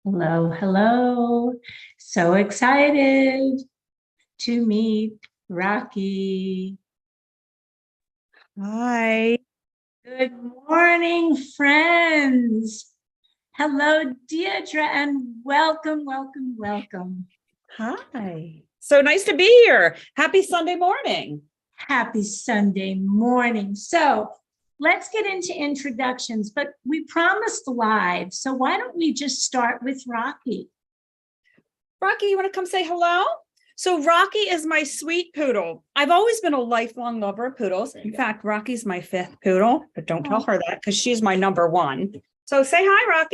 Hello, hello. So excited to meet Rocky. Hi. Good morning, friends. Hello, Deirdre, and welcome, welcome, welcome. Hi. So nice to be here. Happy Sunday morning. Happy Sunday morning. So let's get into introductions, but we promised live. So why don't we just start with Rocky? Rocky, you want to come say hello? So Rocky is my sweet poodle. I've always been a lifelong lover of poodles. In fact, Rocky's my fifth poodle, but don't tell her that because she's my number one. So say hi,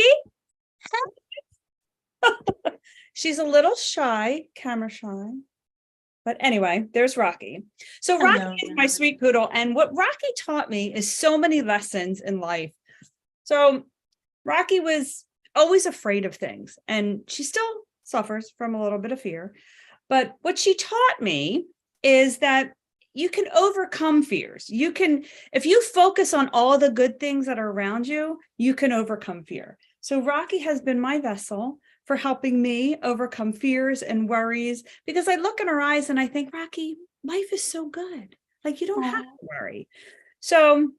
Rocky. She's a little shy, camera shy. But anyway, there's Rocky. So Rocky is my sweet poodle. And what Rocky taught me is so many lessons in life. So Rocky was always afraid of things, and she still suffers from a little bit of fear. But what she taught me is that you can overcome fears. You can, if you focus on all the good things that are around you, you can overcome fear. So Rocky has been my vessel for helping me overcome fears and worries, because I look in her eyes and I think, Rocky, life is so good. Like, you don't have to worry. So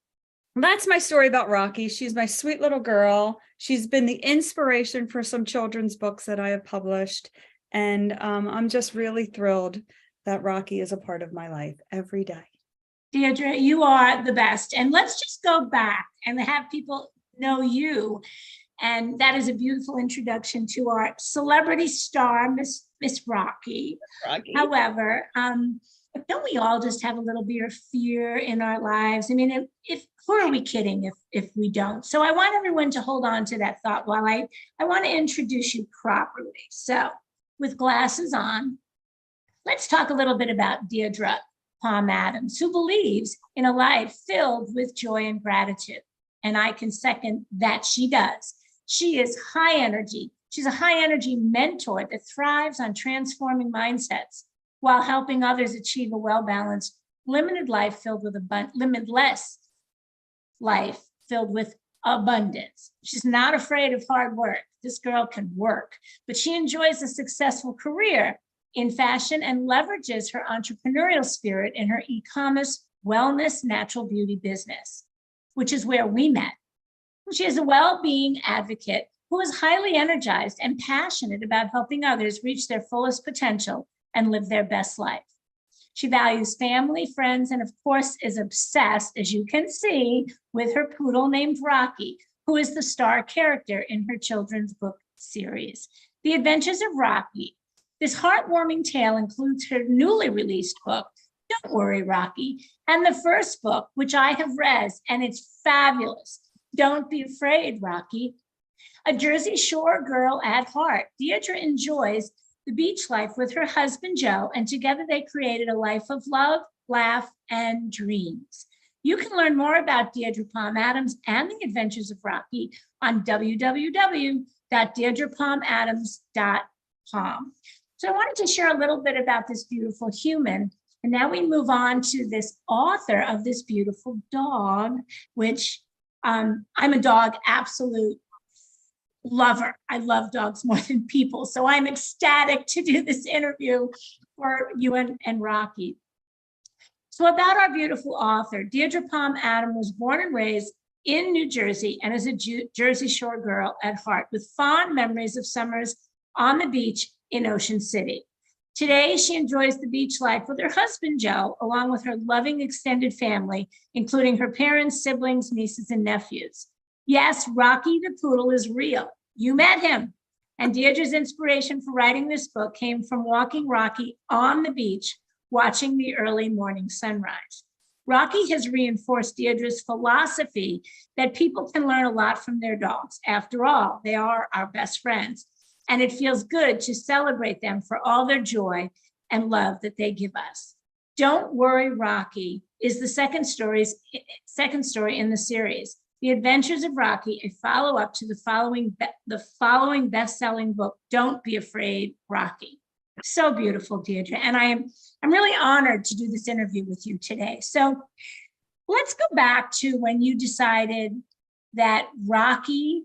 that's my story about Rocky. She's my sweet little girl. She's been the inspiration for some children's books that I have published. And I'm just really thrilled that Rocky is a part of my life every day. Deirdre, you are the best. And let's just go back and have people know you. And that is a beautiful introduction to our celebrity star, Miss Rocky. However, don't we all just have a little bit of fear in our lives? I mean, if who are we kidding if we don't? So I want everyone to hold on to that thought while I want to introduce you properly. So with glasses on, let's talk a little bit about Deirdre Palm Adams, who believes in a life filled with joy and gratitude. And I can second that she does. She is high energy. She's a high energy mentor that thrives on transforming mindsets while helping others achieve a well-balanced, limitless life filled with abundance. She's not afraid of hard work. This girl can work, but she enjoys a successful career in fashion and leverages her entrepreneurial spirit in her e-commerce wellness natural beauty business, which is where we met. She is a well-being advocate who is highly energized and passionate about helping others reach their fullest potential and live their best life. She values family, friends, and of course is obsessed, as you can see, with her poodle named Rocky, who is the star character in her children's book series, The Adventures of Rocky. This heartwarming tale includes her newly released book, Don't Worry, Rocky, and the first book, which I have read, and it's fabulous, Don't Be Afraid, Rocky. A Jersey Shore girl at heart, Deirdre enjoys the beach life with her husband, Joe, and together they created a life of love, laugh, and dreams. You can learn more about Deirdre Palm Adams and the Adventures of Rocky on www.deirdrepalmadams.com. So I wanted to share a little bit about this beautiful human. And now we move on to this author of this beautiful dog, which I'm a dog absolute lover. I love dogs more than people. So I'm ecstatic to do this interview for you and Rocky. So about our beautiful author, Deirdre Palm Adams was born and raised in New Jersey and is a Jersey Shore girl at heart with fond memories of summers on the beach in Ocean City. Today, she enjoys the beach life with her husband, Joe, along with her loving extended family, including her parents, siblings, nieces, and nephews. Yes, Rocky the Poodle is real. You met him. And Deirdre's inspiration for writing this book came from walking Rocky on the beach, watching the early morning sunrise. Rocky has reinforced Deirdre's philosophy that people can learn a lot from their dogs. After all, they are our best friends. And it feels good to celebrate them for all their joy and love that they give us. Don't Worry, Rocky is the second story in the series. The Adventures of Rocky, a follow-up to the following best-selling book, Don't Be Afraid, Rocky. So beautiful, Deirdre. And I'm really honored to do this interview with you today. So let's go back to when you decided that Rocky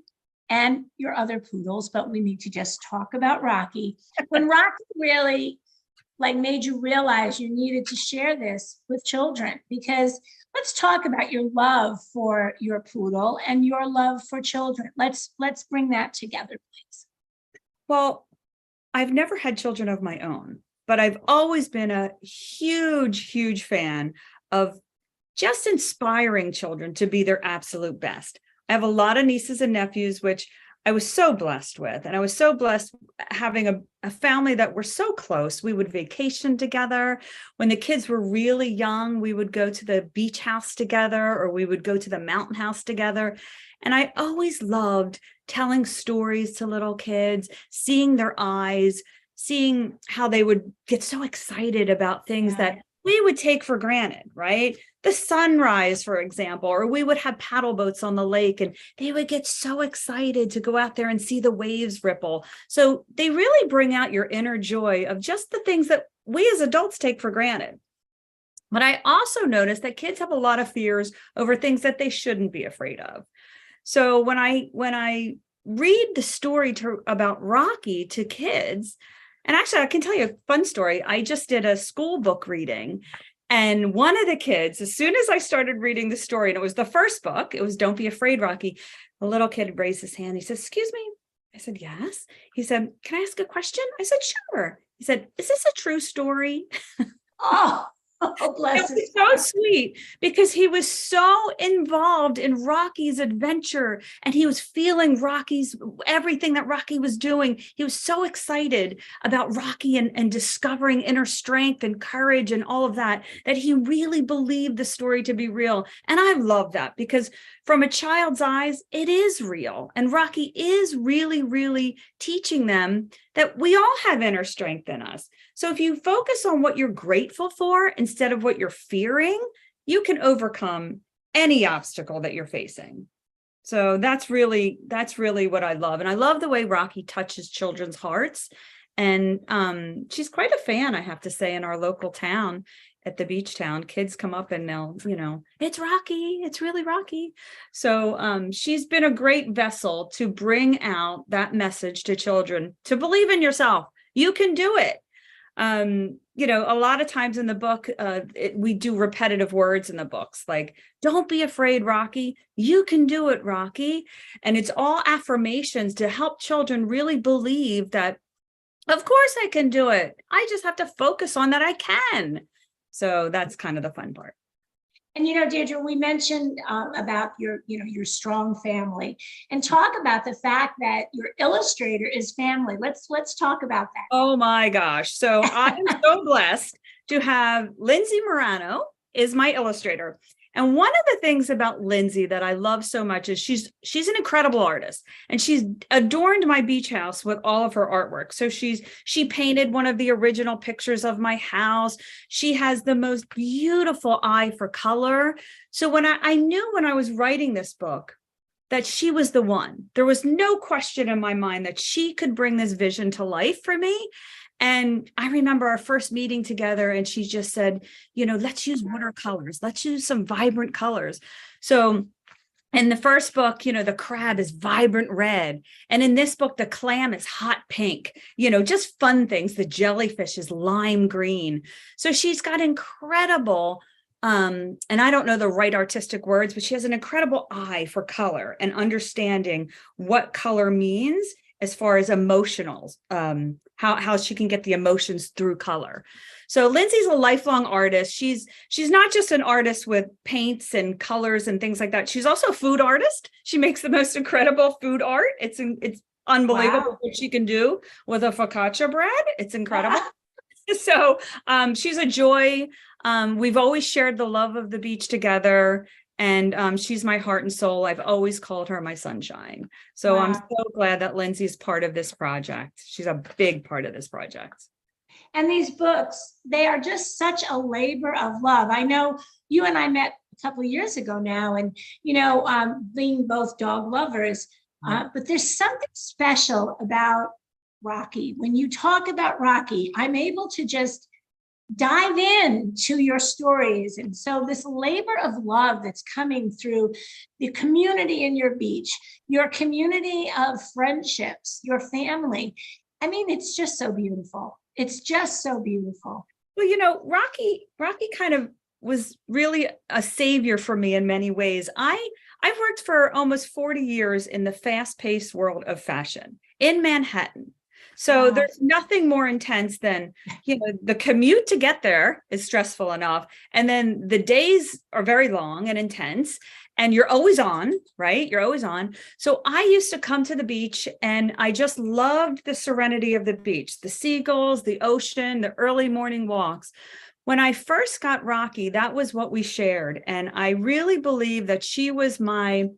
and your other poodles, but we need to just talk about Rocky. When Rocky really like made you realize you needed to share this with children, because let's talk about your love for your poodle and your love for children. Let's bring that together, please. Well, I've never had children of my own, but I've always been a huge, huge fan of just inspiring children to be their absolute best. I have a lot of nieces and nephews, which I was so blessed with. And I was so blessed having a family that were so close. We would vacation together. When the kids were really young, we would go to the beach house together, or we would go to the mountain house together. And I always loved telling stories to little kids, seeing their eyes, seeing how they would get so excited about things that we would take for granted, right? The sunrise, for example, or we would have paddle boats on the lake and they would get so excited to go out there and see the waves ripple. So they really bring out your inner joy of just the things that we as adults take for granted. But I also noticed that kids have a lot of fears over things that they shouldn't be afraid of. So when I read the story about Rocky to kids, and actually I can tell you a fun story. I just did a school book reading, and one of the kids, as soon as I started reading the story, and it was the first book, it was Don't Be Afraid, Rocky, the little kid raised his hand. He said, "Excuse me." I said, "Yes." He said, "Can I ask a question?" I said, "Sure." He said, "Is this a true story?" Oh, bless It was so sweet because he was so involved in Rocky's adventure, and he was feeling everything that Rocky was doing. He was so excited about Rocky and discovering inner strength and courage and all of that, that he really believed the story to be real. And I love that because from a child's eyes, it is real. And Rocky is really, really teaching them that we all have inner strength in us. So if you focus on what you're grateful for instead of what you're fearing, you can overcome any obstacle that you're facing. So that's really what I love. And I love the way Rocky touches children's hearts. And she's quite a fan, I have to say, in our local town. At the beach town, kids come up and they'll, "It's Rocky, it's really Rocky." So she's been a great vessel to bring out that message to children, to believe in yourself. You can do it. A lot of times in the book, we do repetitive words in the books, like, "Don't be afraid, Rocky. You can do it, Rocky." And it's all affirmations to help children really believe that, of course I can do it. I just have to focus on that I can. So that's kind of the fun part. And Deirdre, we mentioned about your strong family, and talk about the fact that your illustrator is family. Let's talk about that. Oh my gosh! So I'm so blessed to have Lindsay Morano is my illustrator. And one of the things about Lindsay that I love so much is she's an incredible artist, and she's adorned my beach house with all of her artwork. So she painted one of the original pictures of my house. She has the most beautiful eye for color. So when I knew when I was writing this book that she was the one, there was no question in my mind that she could bring this vision to life for me. And I remember our first meeting together, and she just said, "Let's use watercolors. Let's use some vibrant colors." So in the first book, the crab is vibrant red. And in this book, the clam is hot pink, just fun things. The jellyfish is lime green. So she's got incredible, and I don't know the right artistic words, but she has an incredible eye for color and understanding what color means as far as emotionals, how she can get the emotions through color. So Lindsay's a lifelong artist. She's not just an artist with paints and colors and things like that. She's also a food artist. She makes the most incredible food art. It's unbelievable what she can do with a focaccia bread. It's incredible. So she's a joy. We've always shared the love of the beach together. And she's my heart and soul. I've always called her my sunshine. So I'm so glad that Lindsay's part of this project. She's a big part of this project. And these books, they are just such a labor of love. I know you and I met a couple of years ago now, and, being both dog lovers, but there's something special about Rocky. When you talk about Rocky, I'm able to just dive in to your stories. And so this labor of love that's coming through the community in your beach, your community of friendships, your family. I mean, it's just so beautiful. It's just so beautiful. Well, Rocky kind of was really a savior for me in many ways. I've worked for almost 40 years in the fast-paced world of fashion in Manhattan. So Wow. there's nothing more intense than, the commute to get there is stressful enough. And then the days are very long and intense, and you're always on, right? You're always on. So I used to come to the beach and I just loved the serenity of the beach, the seagulls, the ocean, the early morning walks. When I first got Rocky, that was what we shared. And I really believe that she was my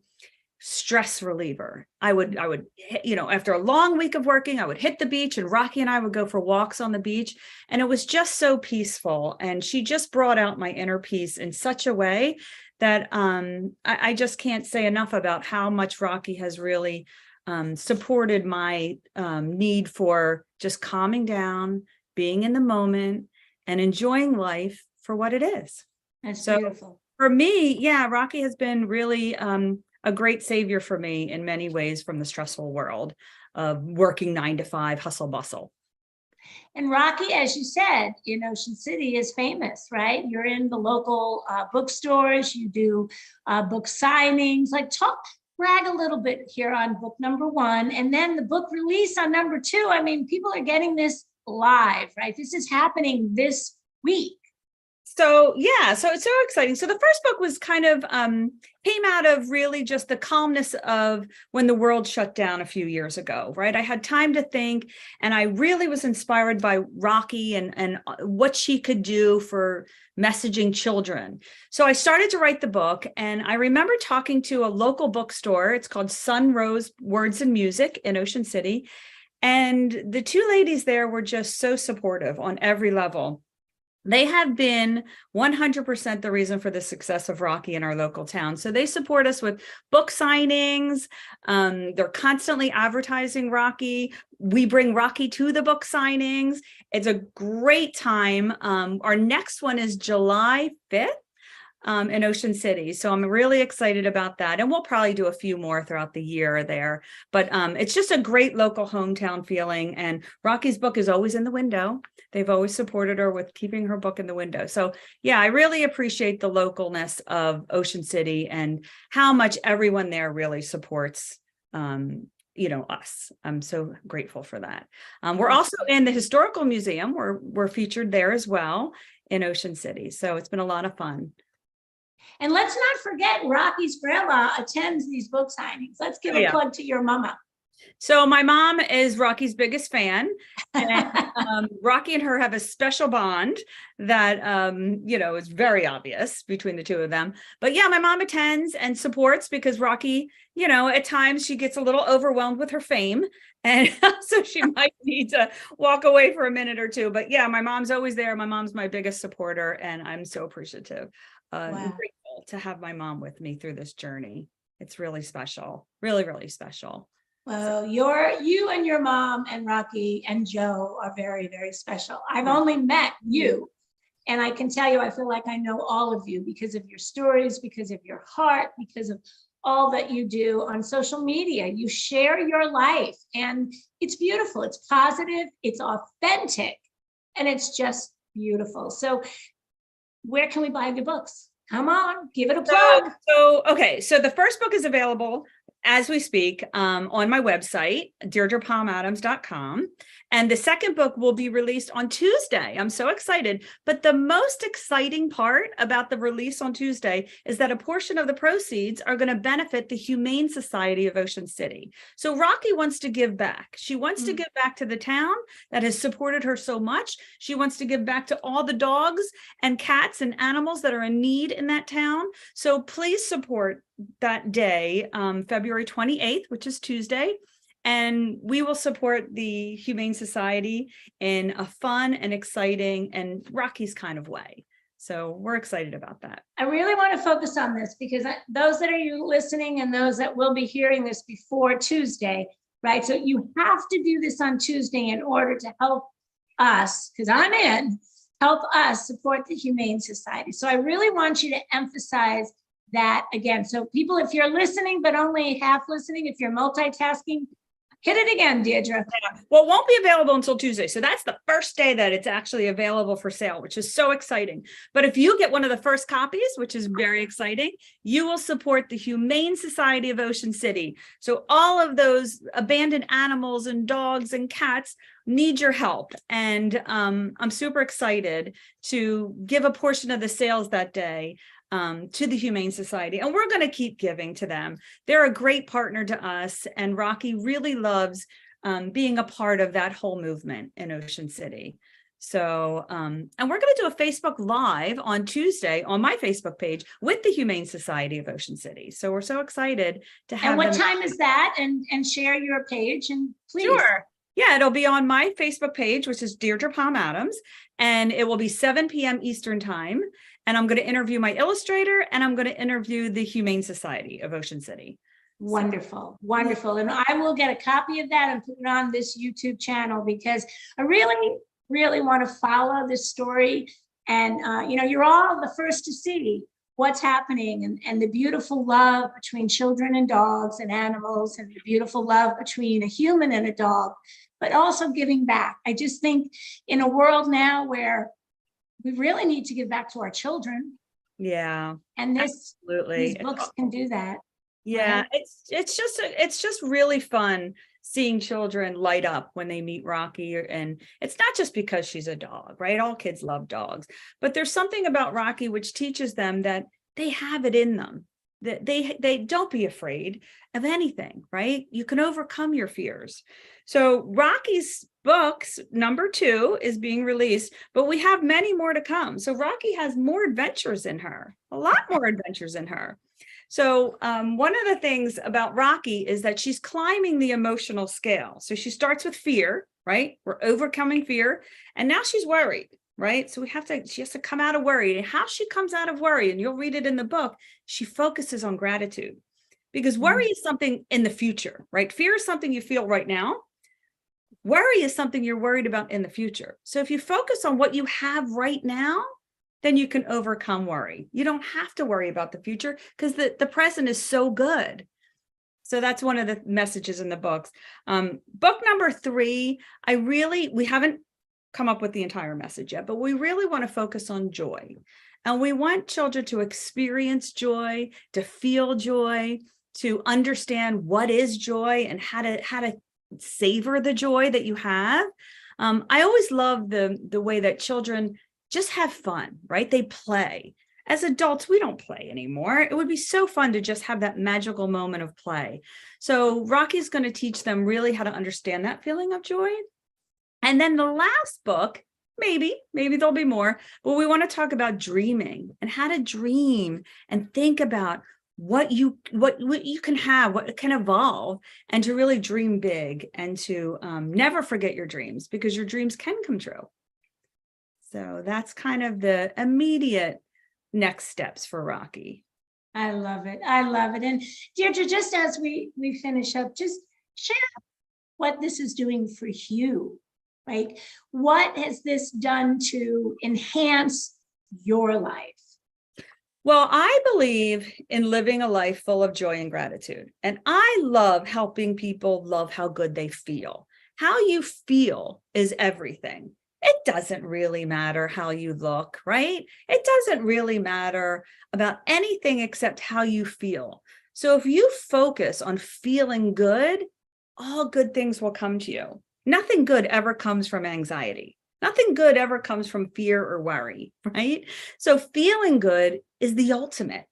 stress reliever. I would, after a long week of working, I would hit the beach and Rocky and I would go for walks on the beach. And it was just so peaceful. And she just brought out my inner peace in such a way that I just can't say enough about how much Rocky has really supported my need for just calming down, being in the moment, and enjoying life for what it is. That's beautiful. For me, yeah, Rocky has been really a great savior for me in many ways from the stressful world of working 9 to 5, hustle bustle. And Rocky, as you said, in Ocean City is famous, right? You're in the local bookstores, you do book signings, brag a little bit here on book number 1, and then the book release on number 2. I mean, people are getting this live, right? This is happening this week. So yeah, so it's so exciting. So the first book was kind of came out of really just the calmness of when the world shut down a few years ago, right? I had time to think, and I really was inspired by Rocky and what she could do for messaging children. So I started to write the book, and I remember talking to a local bookstore. It's called Sunrose Words and Music in Ocean City. And the 2 ladies there were just so supportive on every level. They have been 100% the reason for the success of Rocky in our local town. So they support us with book signings. They're constantly advertising Rocky. We bring Rocky to the book signings. It's a great time. Our next one is July 5th. In Ocean City. So I'm really excited about that. And we'll probably do a few more throughout the year there. But it's just a great local hometown feeling. And Rocky's book is always in the window. They've always supported her with keeping her book in the window. So yeah, I really appreciate the localness of Ocean City and how much everyone there really supports us. I'm so grateful for that. We're also in the Historical Museum. We're featured there as well in Ocean City. So it's been a lot of fun. And let's not forget Rocky's grandma attends these book signings. Let's give a plug to your mama. So my mom is Rocky's biggest fan. And, Rocky and her have a special bond that, is very obvious between the 2 of them. But yeah, my mom attends and supports because Rocky, at times she gets a little overwhelmed with her fame. And so she might need to walk away for a minute or 2. But yeah, my mom's always there. My mom's my biggest supporter, and I'm so appreciative. I'm grateful to have my mom with me through this journey. It's really special, really, really special. Well, you and your mom and Rocky and Joe are very, very special. I've only met you, and I can tell you, I feel like I know all of you because of your stories, because of your heart, because of all that you do on social media. You share your life, and it's beautiful. It's positive, it's authentic, and it's just beautiful. So where can we buy your books? Come on, give it a plug. So the first book is available as we speak on my website, DeirdrePalmAdams.com. And the second book will be released on Tuesday. I'm so excited. But the most exciting part about the release on Tuesday is that a portion of the proceeds are going to benefit the Humane Society of Ocean City. So Rocky wants to give back. She wants to give back to the town that has supported her so much. She wants to give back to all the dogs and cats and animals that are in need in that town. So please support that day, February 28th, which is Tuesday. And we will support the Humane Society in a fun and exciting and Rocky's kind of way. So we're excited about that. I really want to focus on this because those that are you listening and those that will be hearing this before Tuesday, right? So you have to do this on Tuesday in order to help us, because I'm in, help us support the Humane Society. So I really want you to emphasize that again. So people, if you're listening, but only half listening, if you're multitasking, hit it again, Deirdre. Well, it won't be available until Tuesday. So that's the first day that it's actually available for sale, which is so exciting. But if you get one of the first copies, which is very exciting, you will support the Humane Society of Ocean City. So all of those abandoned animals and dogs and cats need your help. And I'm super excited to give a portion of the sales that day to the Humane Society. And we're going to keep giving to them. They're a great partner to us. And Rocky really loves being a part of that whole movement in Ocean City. So, and we're going to do a Facebook Live on Tuesday on my Facebook page with the Humane Society of Ocean City. So we're so excited to have. And what time is that? And share your page, and please. Sure. Yeah, it'll be on my Facebook page, which is Deirdre Palm Adams, and it will be 7 p.m. Eastern time. And I'm going to interview my illustrator, and I'm going to interview the Humane Society of Ocean City. Wonderful, wonderful. And I will get a copy of that and put it on this YouTube channel, because I really, really want to follow this story. And, you know, you're all the first to see what's happening, and the beautiful love between children and dogs and animals, and the beautiful love between a human and a dog, but also giving back. I just think in a world now where we really need to give back to our children. Yeah. And these books can do that. Yeah, right? It's just really fun seeing children light up when they meet Rocky. And it's not just because she's a dog, right? All kids love dogs, but there's something about Rocky which teaches them that they have it in them, that they don't be afraid of anything, right? You can overcome your fears. So Rocky's books #2 is being released, but we have many more to come. So Rocky has more adventures in her, a lot more adventures in her. So one of the things about Rocky is that she's climbing the emotional scale. So she starts with fear, right? We're overcoming fear. And now she's worried, right? So she has to come out of worry. And how she comes out of worry, and you'll read it in the book, she focuses on gratitude. Because worry is something in the future, right? Fear is something you feel right now. Worry is something you're worried about in the future. So if you focus on what you have right now, then you can overcome worry. You don't have to worry about the future because the present is so good. So that's one of the messages in the books. Book #3, we haven't come up with the entire message yet, but we really want to focus on joy. And we want children to experience joy, to feel joy, to understand what is joy and how to savor the joy that you have. I always love the way that children just have fun, right? They play. As adults, we don't play anymore. It would be so fun to just have that magical moment of play. So Rocky's going to teach them really how to understand that feeling of joy. And then the last book, maybe there'll be more, but we want to talk about dreaming and how to dream and think about what you can have, what can evolve, and to really dream big and to never forget your dreams, because your dreams can come true. So that's kind of the immediate next steps for Rocky. I love it. I love it. And Deirdre, just as we finish up, just share what this is doing for you, right? What has this done to enhance your life? Well, I believe in living a life full of joy and gratitude. And I love helping people love how good they feel. How you feel is everything. It doesn't really matter how you look, right? It doesn't really matter about anything except how you feel. So if you focus on feeling good, all good things will come to you. Nothing good ever comes from anxiety. Nothing good ever comes from fear or worry, right? So feeling good is the ultimate.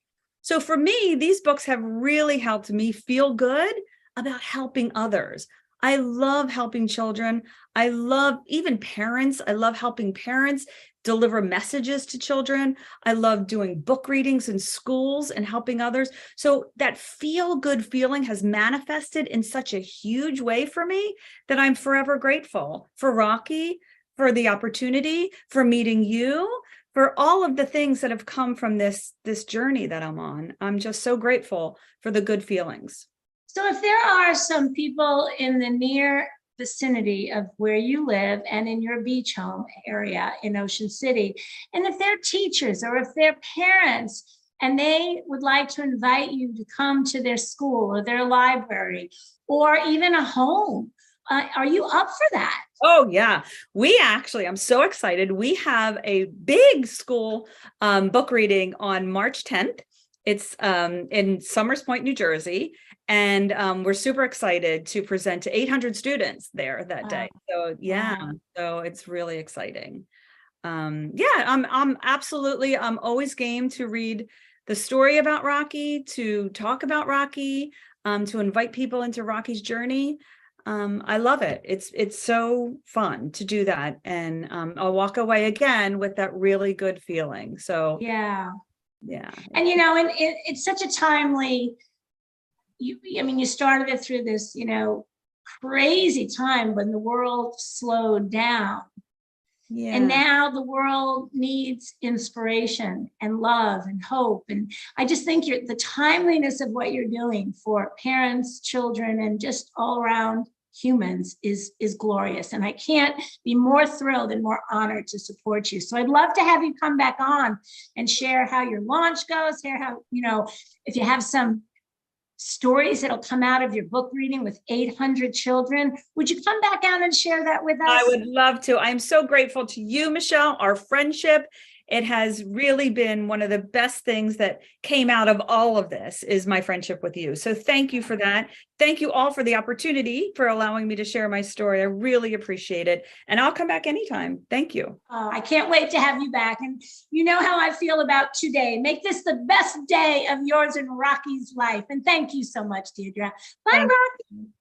So for me, these books have really helped me feel good about helping others. I love helping children. I love even parents. I love helping parents deliver messages to children. I love doing book readings in schools and helping others. So that feel-good feeling has manifested in such a huge way for me that I'm forever grateful for Rocky, for the opportunity, for meeting you, for all of the things that have come from this journey that I'm on. I'm just so grateful for the good feelings. So if there are some people in the near vicinity of where you live and in your beach home area in Ocean City. And if they're teachers or if they're parents and they would like to invite you to come to their school or their library or even a home, are you up for that? Oh yeah, I'm so excited. We have a big school book reading on March 10th. It's in Somers Point, New Jersey. And we're super excited to present to 800 students there that day. So yeah, so it's really exciting. Yeah, I'm absolutely, I'm always game to read the story about Rocky, to talk about Rocky, to invite people into Rocky's journey. I love it. It's so fun to do that. And I'll walk away again with that really good feeling. So yeah. Yeah. And you know, and it's such a timely, I mean, you started it through this, you know, crazy time when the world slowed down. Yeah. And now the world needs inspiration and love and hope. And I just think the timeliness of what you're doing for parents, children, and just all around humans is glorious. And I can't be more thrilled and more honored to support you. So I'd love to have you come back on and share how your launch goes, share how, you know, if you have some stories that'll come out of your book reading with 800 children. Would you come back out and share that with us? I would love to. I'm so grateful to you, Michele, our friendship. It has really been one of the best things that came out of all of this is my friendship with you. So thank you for that. Thank you all for the opportunity for allowing me to share my story. I really appreciate it. And I'll come back anytime. Thank you. I can't wait to have you back. And you know how I feel about today. Make this the best day of yours and Rocky's life. And thank you so much, Deirdre. Bye, Rocky.